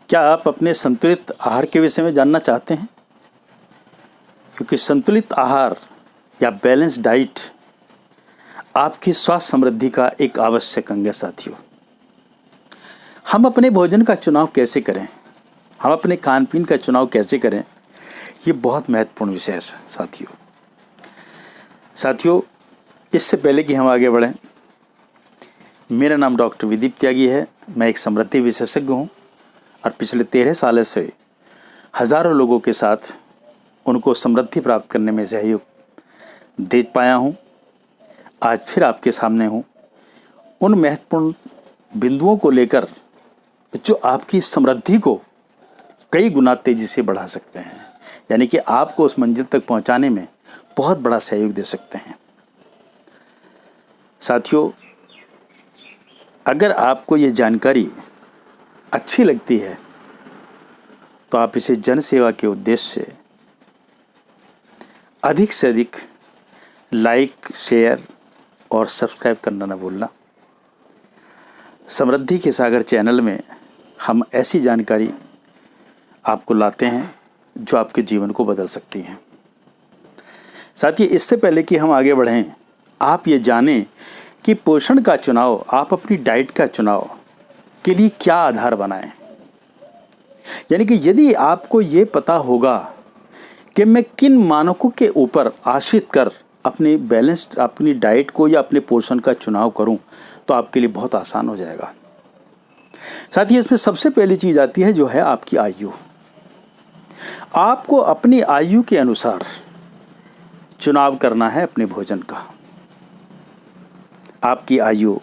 क्या आप अपने संतुलित आहार के विषय में जानना चाहते हैं? क्योंकि संतुलित आहार या बैलेंस डाइट आपकी स्वास्थ्य समृद्धि का एक आवश्यक अंग है साथियों। हम अपने भोजन का चुनाव कैसे करें, हम अपने खान पीन का चुनाव कैसे करें, ये बहुत महत्वपूर्ण विषय है साथियों। इससे पहले कि हम आगे बढ़ें, मेरा नाम डॉक्टर विदीप त्यागी है। मैं एक समृद्धि विशेषज्ञ हूँ और पिछले 13 सालों से हज़ारों लोगों के साथ उनको समृद्धि प्राप्त करने में सहयोग दे पाया हूँ। आज फिर आपके सामने हूँ उन महत्वपूर्ण बिंदुओं को लेकर जो आपकी समृद्धि को कई गुना तेजी से बढ़ा सकते हैं, यानी कि आपको उस मंजिल तक पहुँचाने में बहुत बड़ा सहयोग दे सकते हैं। साथियों, अगर आपको ये जानकारी अच्छी लगती है तो आप इसे जन सेवा के उद्देश्य से अधिक से अधिक लाइक, शेयर और सब्सक्राइब करना न भूलना। समृद्धि के सागर चैनल में हम ऐसी जानकारी आपको लाते हैं जो आपके जीवन को बदल सकती हैं। साथियों, इससे पहले कि हम आगे बढ़ें, आप ये जानें कि पोषण का चुनाव, आप अपनी डाइट का चुनाव के लिए क्या आधार बनाएं। यानी कि यदि आपको ये पता होगा कि मैं किन मानकों के ऊपर आश्रित कर अपनी डाइट को या अपने पोषण का चुनाव करूं, तो आपके लिए बहुत आसान हो जाएगा। साथ ही इसमें सबसे पहली चीज आती है जो है आपकी आयु। आपको अपनी आयु के अनुसार चुनाव करना है अपने भोजन का। आपकी आयु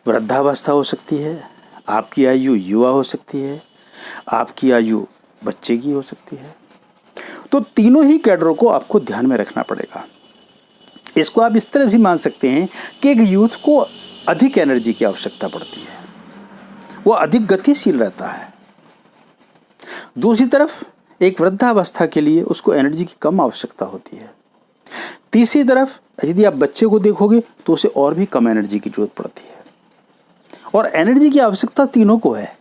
वृद्धावस्था हो सकती है, आपकी आयु युवा हो सकती है, आपकी आयु बच्चे की हो सकती है। तो तीनों ही कैडरों को आपको ध्यान में रखना पड़ेगा। इसको आप इस तरह भी मान सकते हैं कि एक यूथ को अधिक एनर्जी की आवश्यकता पड़ती है, वो अधिक गतिशील रहता है। दूसरी तरफ एक वृद्धावस्था के लिए उसको एनर्जी की कम आवश्यकता होती है। तीसरी तरफ यदि आप बच्चे को देखोगे तो उसे और भी कम एनर्जी की जरूरत पड़ती है। और एनर्जी की आवश्यकता तीनों को है,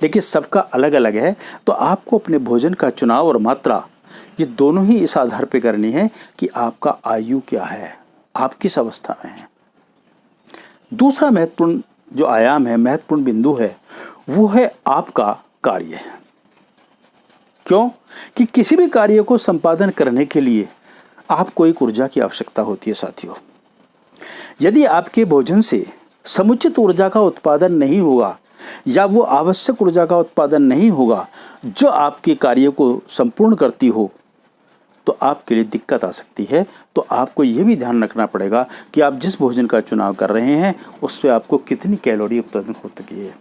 लेकिन सबका अलग अलग है। तो आपको अपने भोजन का चुनाव और मात्रा ये दोनों ही इस आधार पर करनी है कि आपका आयु क्या है, आप किस अवस्था में हैं। दूसरा महत्वपूर्ण जो आयाम है, महत्वपूर्ण बिंदु है, वो है आपका कार्य। क्यों कि किसी भी कार्य को संपादन करने के लिए आपको एक ऊर्जा की आवश्यकता होती है साथियों। यदि आपके भोजन से समुचित ऊर्जा का उत्पादन नहीं होगा या वो आवश्यक ऊर्जा का उत्पादन नहीं होगा जो आपके कार्य को संपूर्ण करती हो, तो आपके लिए दिक्कत आ सकती है। तो आपको ये भी ध्यान रखना पड़ेगा कि आप जिस भोजन का चुनाव कर रहे हैं उससे आपको कितनी कैलोरी उत्पादन हो सकी है।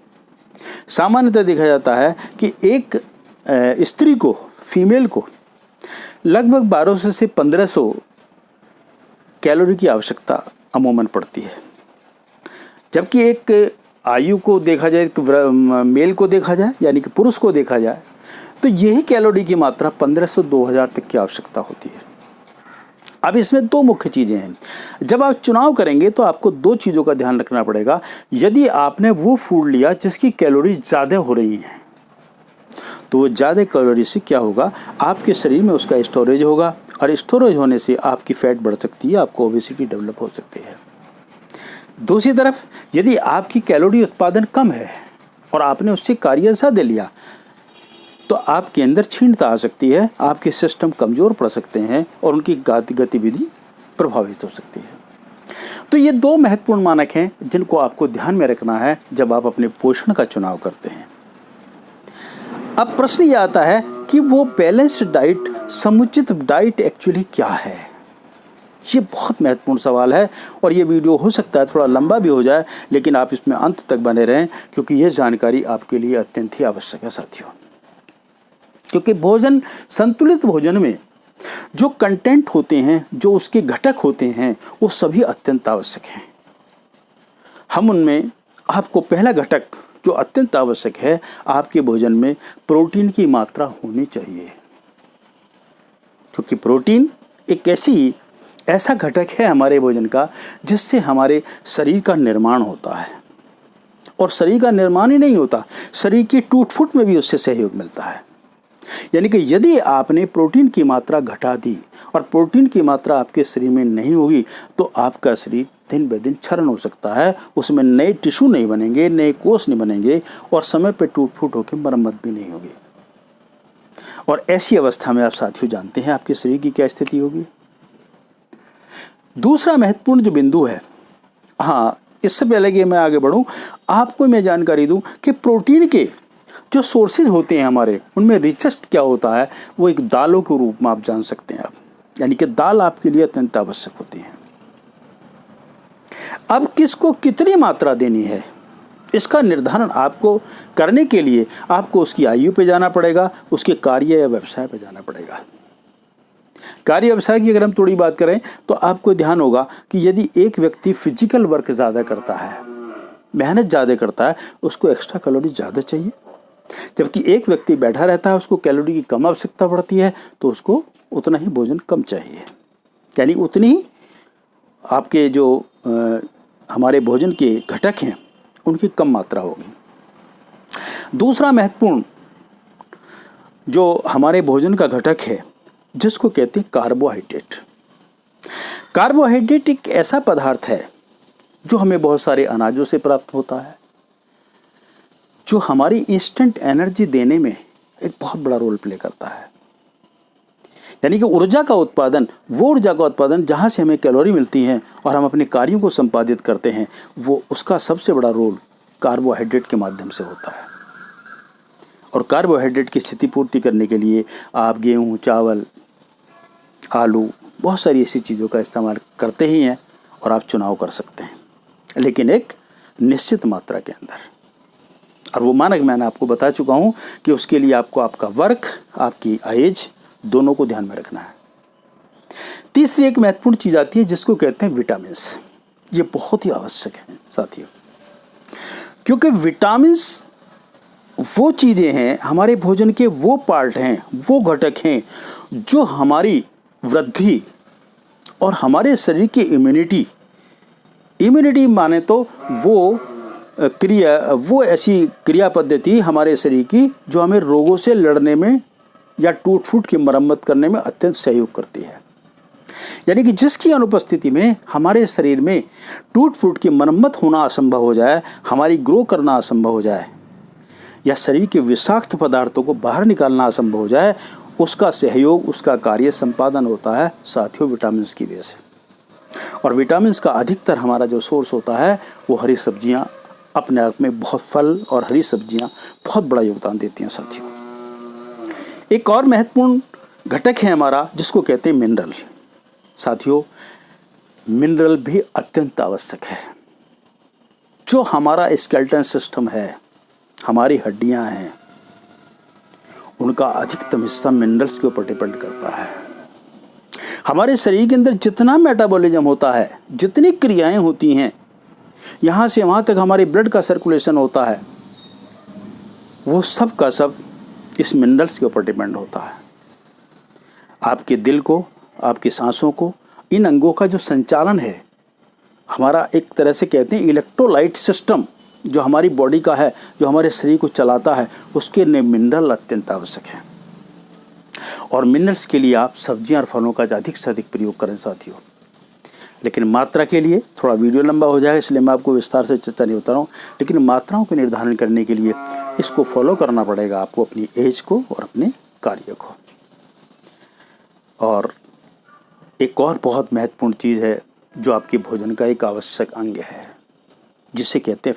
सामान्यतः देखा जाता है कि एक स्त्री को, फीमेल को लगभग 1200 से 1500 कैलोरी की आवश्यकता अमूमन पड़ती है। जबकि एक आयु को देखा जाए, मेल को देखा जाए यानी कि पुरुष को देखा जाए, तो यही कैलोरी की मात्रा 1500-2000 तक की आवश्यकता होती है। अब इसमें दो मुख्य चीज़ें हैं। जब आप चुनाव करेंगे तो आपको दो चीज़ों का ध्यान रखना पड़ेगा। यदि आपने वो फूड लिया जिसकी कैलोरी ज़्यादा हो रही है, तो वो ज़्यादा कैलोरी से क्या होगा, आपके शरीर में उसका स्टोरेज होगा और स्टोरेज होने से आपकी फैट बढ़ सकती है, आपको ओबेसिटी डेवलप हो सकती है। दूसरी तरफ यदि आपकी कैलोरी उत्पादन कम है और आपने उससे कार्य ज़्यादा लिया, तो आपके अंदर क्षीणता आ सकती है, आपके सिस्टम कमज़ोर पड़ सकते हैं और उनकी गतिविधि प्रभावित हो सकती है। तो ये दो महत्वपूर्ण मानक हैं जिनको आपको ध्यान में रखना है जब आप अपने पोषण का चुनाव करते हैं। अब प्रश्न ये आता है कि वो बैलेंस्ड डाइट, समुचित डाइट एक्चुअली क्या है। ये बहुत महत्वपूर्ण सवाल है और ये वीडियो हो सकता है थोड़ा लंबा भी हो जाए, लेकिन आप इसमें अंत तक बने रहें क्योंकि ये जानकारी आपके लिए अत्यंत ही आवश्यक है साथियों। क्योंकि भोजन, संतुलित भोजन में जो कंटेंट होते हैं, जो उसके घटक होते हैं, वो सभी अत्यंत आवश्यक हैं। हम उनमें आपको पहला घटक जो अत्यंत आवश्यक है, आपके भोजन में प्रोटीन की मात्रा होनी चाहिए। क्योंकि प्रोटीन एक ऐसा घटक है हमारे भोजन का जिससे हमारे शरीर का निर्माण होता है और शरीर का निर्माण ही नहीं होता, शरीर की टूट फूट में भी उससे सहयोग मिलता है। यानी कि यदि आपने प्रोटीन की मात्रा घटा दी और प्रोटीन की मात्रा आपके शरीर में नहीं होगी तो आपका शरीर दिन ब दिन क्षरण हो सकता है, उसमें नए टिश्यू नहीं बनेंगे, नए कोष नहीं बनेंगे और समय पर टूट फूट होकर मरम्मत भी नहीं होगी। और ऐसी अवस्था में आप साथियों जानते हैं आपके शरीर की क्या स्थिति होगी। दूसरा महत्वपूर्ण जो बिंदु है, हाँ इससे पहले कि मैं आगे बढ़ूं आपको मैं जानकारी दूं कि प्रोटीन के जो सोर्सेज होते हैं हमारे, उनमें रिचेस्ट क्या होता है, वो एक दालों के रूप में आप जान सकते हैं आप, यानी कि दाल आपके लिए अत्यंत आवश्यक होती है। अब किसको कितनी मात्रा देनी है इसका निर्धारण आपको करने के लिए आपको उसकी आयु पे जाना पड़ेगा, उसके कार्य या व्यवसाय पे जाना पड़ेगा। कार्य व्यवसाय की अगर हम थोड़ी बात करें तो आपको ध्यान होगा कि यदि एक व्यक्ति फिजिकल वर्क ज़्यादा करता है, मेहनत ज़्यादा करता है, उसको एक्स्ट्रा कैलोरी ज़्यादा चाहिए, जबकि एक व्यक्ति बैठा रहता है उसको कैलोरी की कम आवश्यकता पड़ती है तो उसको उतना ही भोजन कम चाहिए। यानी उतनी ही आपके जो हमारे भोजन के घटक हैं उनकी कम मात्रा होगी। दूसरा महत्वपूर्ण जो हमारे भोजन का घटक है जिसको कहते हैं कार्बोहाइड्रेट। कार्बोहाइड्रेट एक ऐसा पदार्थ है जो हमें बहुत सारे अनाजों से प्राप्त होता है, जो हमारी इंस्टेंट एनर्जी देने में एक बहुत बड़ा रोल प्ले करता है। यानी कि ऊर्जा का उत्पादन, वो ऊर्जा का उत्पादन जहाँ से हमें कैलोरी मिलती हैं और हम अपने कार्यों को संपादित करते हैं, वो उसका सबसे बड़ा रोल कार्बोहाइड्रेट के माध्यम से होता है। और कार्बोहाइड्रेट की स्थिति पूर्ति करने के लिए आप गेहूँ, चावल, आलू, बहुत सारी ऐसी चीज़ों का इस्तेमाल करते ही हैं और आप चुनाव कर सकते हैं, लेकिन एक निश्चित मात्रा के अंदर। और वो मानक मैंने आपको बता चुका हूँ कि उसके लिए आपको आपका वर्क, आपकी एज दोनों को ध्यान में रखना है। तीसरी एक महत्वपूर्ण चीज़ आती है जिसको कहते हैं विटामिन्स। ये बहुत ही आवश्यक है साथियों, क्योंकि विटामिन्स वो चीज़ें हैं, हमारे भोजन के वो पार्ट हैं, वो घटक हैं जो हमारी वृद्धि और हमारे शरीर की इम्यूनिटी माने तो वो क्रिया, वो ऐसी क्रिया पद्धति हमारे शरीर की जो हमें रोगों से लड़ने में या टूट फूट की मरम्मत करने में अत्यंत सहयोग करती है। यानी कि जिसकी अनुपस्थिति में हमारे शरीर में टूट फूट की मरम्मत होना असंभव हो जाए, हमारी ग्रो करना असंभव हो जाए या शरीर के विषाक्त पदार्थों को बाहर निकालना असंभव हो जाए, उसका सहयोग, उसका कार्य संपादन होता है साथियों विटामिन की वजह से। और विटामिन का अधिकतर हमारा जो सोर्स होता है वो हरी सब्जियां अपने आप में, बहुत फल और हरी सब्जियां बहुत बड़ा योगदान देती हैं साथियों। एक और महत्वपूर्ण घटक है हमारा जिसको कहते हैं मिनरल। साथियों मिनरल भी अत्यंत आवश्यक है। जो हमारा स्केलेटन सिस्टम है, हमारी हड्डियां हैं, उनका अधिकतम हिस्सा मिनरल्स के ऊपर डिपेंड करता है। हमारे शरीर के अंदर जितना मेटाबॉलिज्म होता है, जितनी क्रियाएं होती हैं, यहाँ से वहाँ तक हमारे ब्लड का सर्कुलेशन होता है, वो सब का सब इस मिनरल्स के ऊपर डिपेंड होता है। आपके दिल को, आपकी सांसों को, इन अंगों का जो संचालन है, हमारा एक तरह से कहते हैं इलेक्ट्रोलाइट सिस्टम जो हमारी बॉडी का है, जो हमारे शरीर को चलाता है, उसके लिए मिनरल अत्यंत आवश्यक है। और मिनरल्स के लिए आप सब्जियां और फलों का अधिक से अधिक प्रयोग करें साथियों। लेकिन मात्रा के लिए थोड़ा वीडियो लंबा हो जाएगा, इसलिए मैं आपको विस्तार से चर्चा नहीं बता रहा हूँ, लेकिन मात्राओं के निर्धारण करने के लिए इसको फॉलो करना पड़ेगा आपको, अपनी एज को और अपने कार्य को। और एक और बहुत महत्वपूर्ण चीज़ है जो आपके भोजन का एक आवश्यक अंग है, जिसे कहते हैं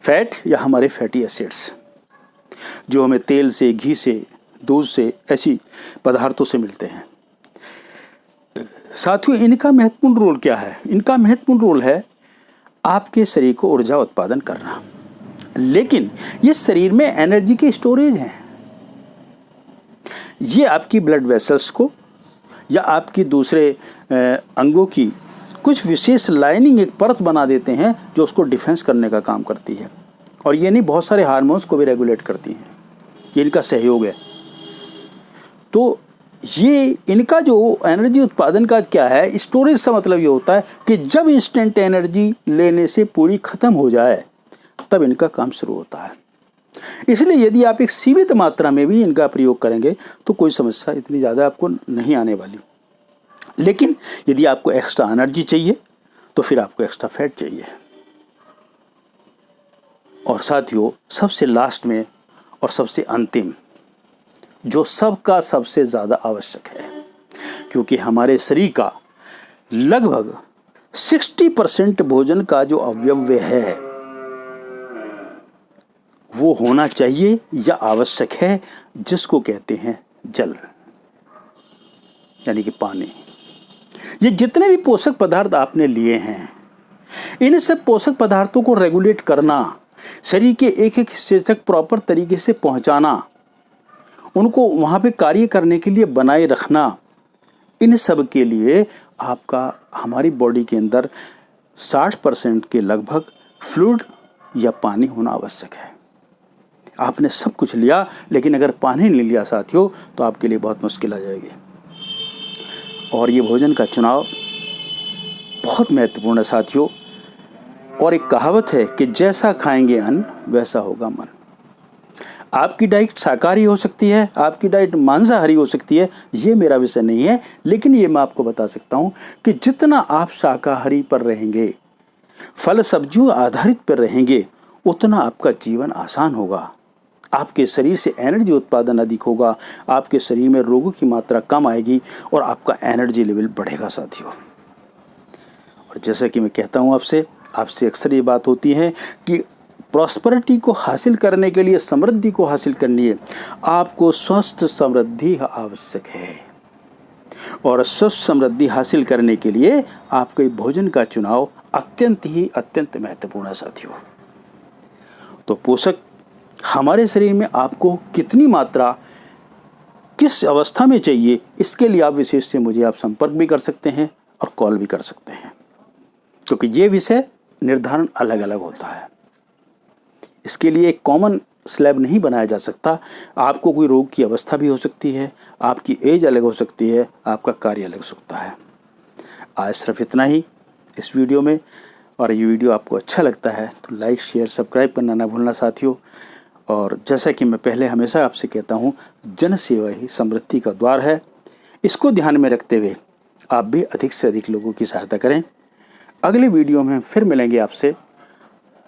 फैट या हमारे फैटी एसिड्स, जो हमें तेल से, घी से, दूध से, ऐसी पदार्थों से मिलते हैं। साथियों इनका महत्वपूर्ण रोल क्या है? इनका महत्वपूर्ण रोल है आपके शरीर को ऊर्जा उत्पादन करना, लेकिन ये शरीर में एनर्जी के स्टोरेज हैं। ये आपकी ब्लड वेसल्स को या आपकी दूसरे अंगों की कुछ विशेष लाइनिंग, एक परत बना देते हैं जो उसको डिफेंस करने का काम करती है। और ये नहीं, बहुत सारे हार्मोन्स को भी रेगुलेट करती हैं, ये इनका सहयोग है। तो ये इनका जो एनर्जी उत्पादन का क्या है, स्टोरेज से मतलब ये होता है कि जब इंस्टेंट एनर्जी लेने से पूरी खत्म हो जाए तब इनका काम शुरू होता है। इसलिए यदि आप एक सीमित मात्रा में भी इनका प्रयोग करेंगे तो कोई समस्या इतनी ज़्यादा आपको नहीं आने वाली। लेकिन यदि आपको एक्स्ट्रा एनर्जी चाहिए तो फिर आपको एक्स्ट्रा फैट चाहिए। और साथियों, सबसे लास्ट में और सबसे अंतिम, जो सबका सबसे ज़्यादा आवश्यक है, क्योंकि हमारे शरीर का लगभग 60% भोजन का जो अवयव है वो होना चाहिए या आवश्यक है, जिसको कहते हैं जल, यानी कि पानी। ये जितने भी पोषक पदार्थ आपने लिए हैं, इन सब पोषक पदार्थों को रेगुलेट करना, शरीर के एक एक हिस्से तक प्रॉपर तरीके से पहुंचाना, उनको वहाँ पे कार्य करने के लिए बनाए रखना, इन सब के लिए आपका हमारी बॉडी के अंदर 60% के लगभग फ्लूइड या पानी होना आवश्यक है। आपने सब कुछ लिया लेकिन अगर पानी नहीं लिया साथियों तो आपके लिए बहुत मुश्किल आ जाएगी। और ये भोजन का चुनाव बहुत महत्वपूर्ण है साथियों। और एक कहावत है कि जैसा खाएंगे अन्न वैसा होगा मन। आपकी डाइट शाकाहारी हो सकती है, आपकी डाइट मांसाहारी हो सकती है, ये मेरा विषय नहीं है, लेकिन ये मैं आपको बता सकता हूँ कि जितना आप शाकाहारी पर रहेंगे, फल सब्जियों आधारित पर रहेंगे, उतना आपका जीवन आसान होगा। आपके शरीर से एनर्जी उत्पादन अधिक होगा, आपके शरीर में रोगों की मात्रा कम आएगी और आपका एनर्जी लेवल बढ़ेगा साथियों। और जैसा कि मैं कहता हूँ आपसे अक्सर ये बात होती है कि प्रॉस्पेरिटी को हासिल करने के लिए, समृद्धि को हासिल करनी है, आपको स्वस्थ समृद्धि आवश्यक है। और स्वस्थ समृद्धि हासिल करने के लिए आपके भोजन का चुनाव अत्यंत महत्वपूर्ण है साथियों। तो पोषक हमारे शरीर में आपको कितनी मात्रा किस अवस्था में चाहिए, इसके लिए आप विशेष से मुझे आप संपर्क भी कर सकते हैं और कॉल भी कर सकते हैं, क्योंकि ये विषय निर्धारण अलग अलग होता है। इसके लिए एक कॉमन स्लैब नहीं बनाया जा सकता। आपको कोई रोग की अवस्था भी हो सकती है, आपकी एज अलग हो सकती है, आपका कार्य अलग हो सकता है। आज सिर्फ इतना ही इस वीडियो में। और ये वीडियो आपको अच्छा लगता है तो लाइक शेयर सब्सक्राइब करना ना भूलना साथियों। और जैसा कि मैं पहले हमेशा आपसे कहता हूँ, जन सेवा ही समृद्धि का द्वार है। इसको ध्यान में रखते हुए आप भी अधिक से अधिक लोगों की सहायता करें। अगले वीडियो में फिर मिलेंगे आपसे,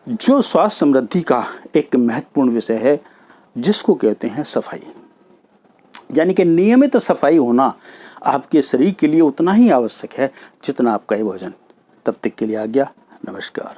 जो स्वास्थ्य समृद्धि का एक महत्वपूर्ण विषय है, जिसको कहते हैं सफाई। यानी कि नियमित सफाई होना आपके शरीर के लिए उतना ही आवश्यक है जितना आपका ये भोजन। तब तक के लिए आज्ञा, नमस्कार।